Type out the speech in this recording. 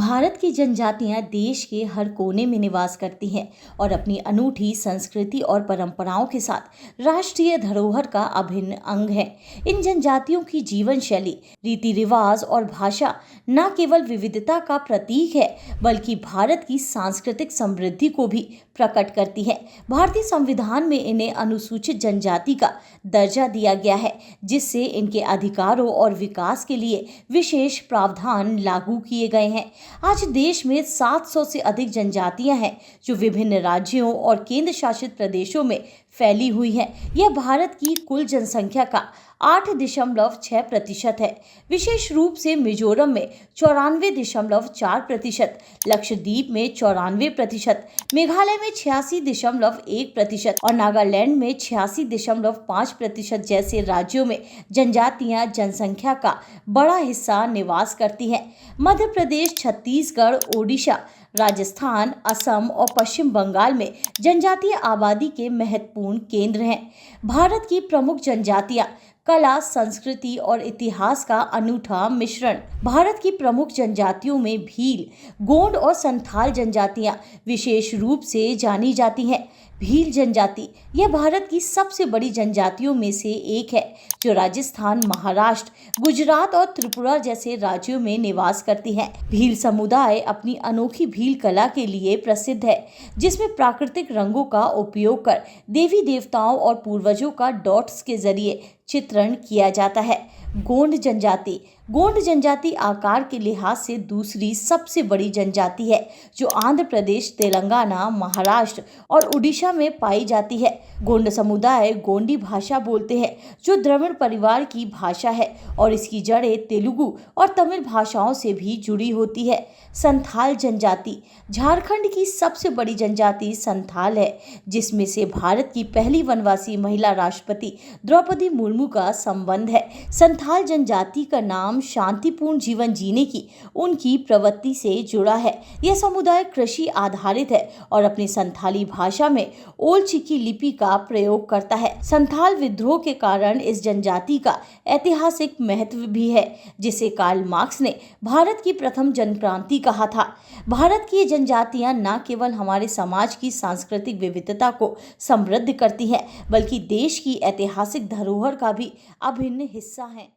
भारत की जनजातियां देश के हर कोने में निवास करती हैं और अपनी अनूठी संस्कृति और परंपराओं के साथ राष्ट्रीय धरोहर का अभिन्न अंग है। इन जनजातियों की जीवन शैली, रीति रिवाज और भाषा न केवल विविधता का प्रतीक है बल्कि भारत की सांस्कृतिक समृद्धि को भी प्रकट करती है। भारतीय संविधान में इन्हें अनुसूचित जनजाति का दर्जा दिया गया है, जिससे इनके अधिकारों और विकास के लिए विशेष प्रावधान लागू किए गए हैं। आज देश में 700 से अधिक जनजातियां हैं जो विभिन्न राज्यों और केंद्र शासित प्रदेशों में फैली हुई हैं। यह भारत की कुल जनसंख्या का 8.6% है। विशेष रूप से मिजोरम में 94.4%, लक्षद्वीप में 94%, मेघालय में 86.1% और नागालैंड में 86.5% जैसे राज्यों में जनजातियां जनसंख्या का बड़ा हिस्सा निवास करती हैं। मध्य प्रदेश, छत्तीसगढ़, ओडिशा, राजस्थान, असम और पश्चिम बंगाल में जनजातीय आबादी के महत्वपूर्ण केंद्र हैं। भारत की प्रमुख जनजातियां कला, संस्कृति और इतिहास का अनूठा मिश्रण। भारत की प्रमुख जनजातियों में भील, गोंड और संथाल जनजातियां विशेष रूप से जानी जाती हैं। भील जनजाति यह भारत की सबसे बड़ी जनजातियों में से एक है, जो राजस्थान, महाराष्ट्र, गुजरात और त्रिपुरा जैसे राज्यों में निवास करती है। भील समुदाय अपनी अनोखी भील कला के लिए प्रसिद्ध है, जिसमें प्राकृतिक रंगों का उपयोग कर देवी देवताओं और पूर्वजों का डॉट्स के जरिए चित्रण किया जाता है। गोंड जनजाति आकार के लिहाज से दूसरी सबसे बड़ी जनजाति है, जो आंध्र प्रदेश, तेलंगाना, महाराष्ट्र और उड़ीसा में पाई जाती है। गोंड समुदाय गोंडी भाषा बोलते हैं, जो द्रविड़ परिवार की भाषा है और इसकी जड़ें तेलुगु और तमिल भाषाओं से भी जुड़ी होती है। संथाल जनजाति झारखंड की सबसे बड़ी जनजाति संथाल है, जिसमें से भारत की पहली वनवासी महिला राष्ट्रपति द्रौपदी मुर्मू का संबंध है। संथाल जनजाति का नाम शांतिपूर्ण जीवन जीने की उनकी प्रवृत्ति से जुड़ा है। यह समुदाय कृषि आधारित है और अपनी संथाली भाषा में ओल चिकी लिपि का प्रयोग करता है। संथाल विद्रोह के कारण इस जनजाति का ऐतिहासिक महत्व भी है, जिसे कार्ल मार्क्स ने भारत की प्रथम जनक्रांति कहा था। भारत की जनजातियां न केवल हमारे समाज की सांस्कृतिक विविधता को समृद्ध करती हैं, बल्कि देश की ऐतिहासिक धरोहर का भी अभिन्न हिस्सा हैं।